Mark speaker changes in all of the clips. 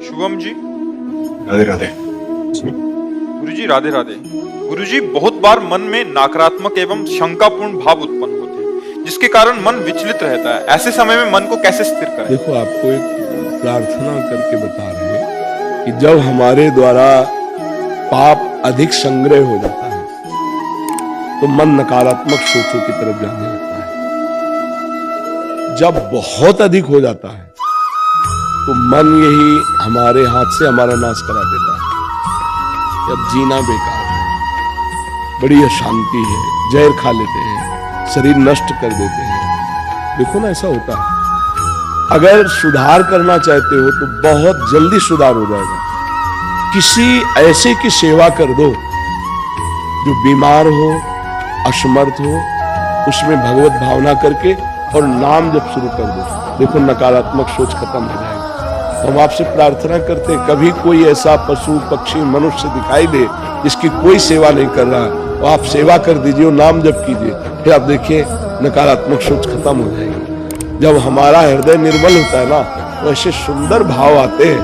Speaker 1: शुभम जी।
Speaker 2: राधे राधे।
Speaker 1: गुरुजी राधे राधे। गुरुजी, बहुत बार मन में नकारात्मक एवं शंकापूर्ण भाव उत्पन्न होते हैं, जिसके कारण मन विचलित रहता है। ऐसे समय में मन को कैसे स्थिर करें?
Speaker 3: देखो, आपको एक प्रार्थना करके बता रहे हैं कि जब हमारे द्वारा पाप अधिक संग्रह हो जाता है तो मन नकारात्मक सोचों की तरफ जाने लगता है। जब बहुत अधिक हो जाता है तो मन यही हमारे हाथ से हमारा नाश करा देता है। जब जीना बेकार है, बड़ी अशांति है, जहर खा लेते हैं, शरीर नष्ट कर देते हैं। देखो ना, ऐसा होता है। अगर सुधार करना चाहते हो तो बहुत जल्दी सुधार हो जाएगा। किसी ऐसे की सेवा कर दो जो बीमार हो, असमर्थ हो, उसमें भगवत भावना करके और नाम जप शुरू कर दो। देखो, नकारात्मक सोच खत्म हो जाएगी। हम आपसे प्रार्थना करते हैं, कभी कोई ऐसा पशु पक्षी मनुष्य दिखाई दे जिसकी कोई सेवा नहीं कर रहा है, तो आप सेवा कर दीजिए, नाम जप कीजिए, फिर आप देखिए नकारात्मक सोच खत्म हो जाएगी। जब हमारा हृदय निर्मल होता है ना, तो ऐसे सुंदर भाव आते हैं,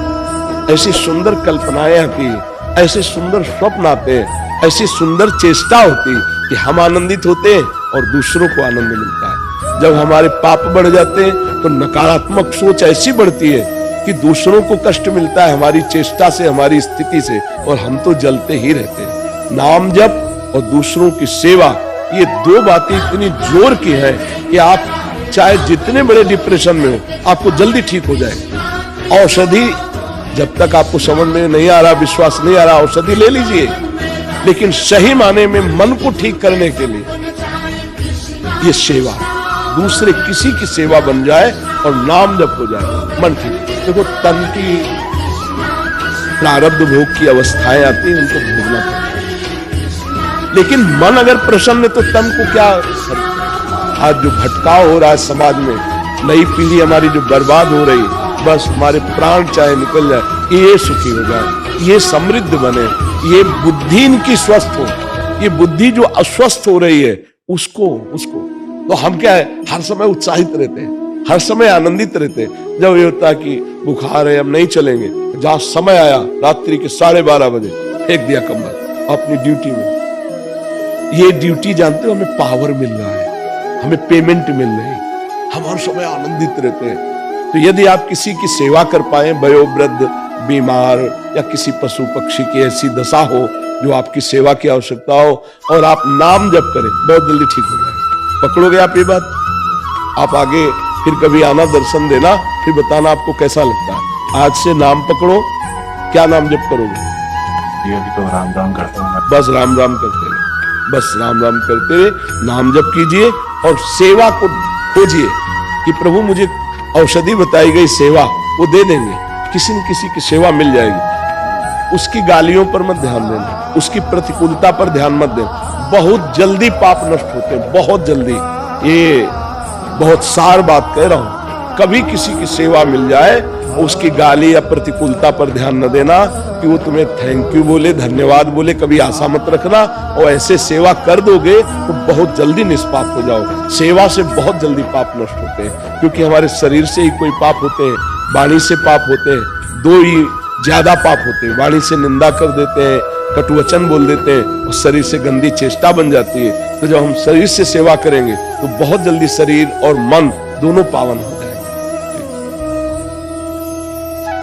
Speaker 3: ऐसी सुंदर कल्पनाएं आती है, ऐसे सुंदर स्वप्न आते हैं, ऐसी सुंदर चेष्टा होती है कि हम आनंदित होते हैं और दूसरों को आनंद मिलता है। जब हमारे पाप बढ़ जाते हैं तो नकारात्मक सोच ऐसी बढ़ती है कि दूसरों को कष्ट मिलता है हमारी चेष्टा से, हमारी स्थिति से, और हम तो जलते ही रहते हैं। नाम जप और दूसरों की सेवा, ये दो बातें इतनी जोर की है कि आप चाहे जितने बड़े डिप्रेशन में हो, आपको जल्दी ठीक हो जाएगा। औषधि जब तक आपको समझ में नहीं आ रहा, विश्वास नहीं आ रहा, औषधि ले लीजिए, लेकिन सही माने में मन को ठीक करने के लिए ये सेवा, दूसरे किसी की सेवा बन जाए और नाम जप हो जाए, मन ठीक। देखो, तन की प्रारब्ध भोग की अवस्थाएं आती हैं, उनको भोगना पड़ता है, लेकिन मन अगर प्रसन्न है तो तन को क्या। आज जो भटकाव हो रहा है समाज में, नई पीढ़ी हमारी जो बर्बाद हो रही, बस हमारे प्राण चाहे निकल जाए, ये सुखी हो जाए, ये समृद्ध बने, ये बुद्धि इनकी स्वस्थ हो। ये बुद्धि जो अस्वस्थ हो रही है उसको तो हम क्या है, हर समय उत्साहित रहते हैं, हर समय आनंदित रहते हैं। जब ये होता है कि बुखार है, अब नहीं चलेंगे, जहां समय आया रात्रि के 12:30 बजे फेंक दिया कंबल अपनी ड्यूटी में। ये ड्यूटी जानते हो, हमें पावर मिल रहा है, हमें पेमेंट मिल रही है, हम हर समय आनंदित रहते हैं। तो यदि आप किसी की सेवा कर पाए, वयोवृद्ध, बीमार या किसी पशु पक्षी की ऐसी दशा हो जो आपकी सेवा की आवश्यकता हो, और आप नाम जप करें, बहुत जल्दी ठीक हो जाए। पकड़ोगे आप ये बात, आप आगे फिर कभी आना, दर्शन देना, फिर बताना आपको कैसा लगता है। आज से नाम पकड़ो। क्या नाम जप करोगे?
Speaker 2: अभी तो राम राम करता हूँ।
Speaker 3: बस राम राम करते रहे, बस राम राम करते रहे, नाम जप कीजिए और सेवा को खोजिए कि प्रभु मुझे औषधि बताई गई सेवा वो दे देंगे, किसी न किसी की सेवा मिल जाएगी। उसकी गालियों पर मत ध्यान देना, उसकी प्रतिकूलता पर ध्यान मत देना। बहुत जल्दी पाप नष्ट होते हैं, बहुत जल्दी। ये बहुत सार बात कह रहा हूं। कभी किसी की सेवा मिल जाए, उसकी गाली या प्रतिकूलता पर ध्यान न देना कि वो तुम्हें थैंक यू बोले, धन्यवाद बोले, कभी आशा मत रखना। और ऐसे सेवा कर दोगे तो बहुत जल्दी निष्पाप हो जाओ। सेवा से बहुत जल्दी पाप नष्ट होते हैं, क्योंकि हमारे शरीर से ही कोई पाप होते हैं, वाणी से पाप होते हैं, दो ही ज्यादा पाप होते हैं। वाणी से निंदा कर देते हैं, कटुवचन बोल देते हैं, और शरीर से गंदी चेष्टा बन जाती है। तो जब हम शरीर से सेवा करेंगे तो बहुत जल्दी शरीर और मन दोनों पावन हो।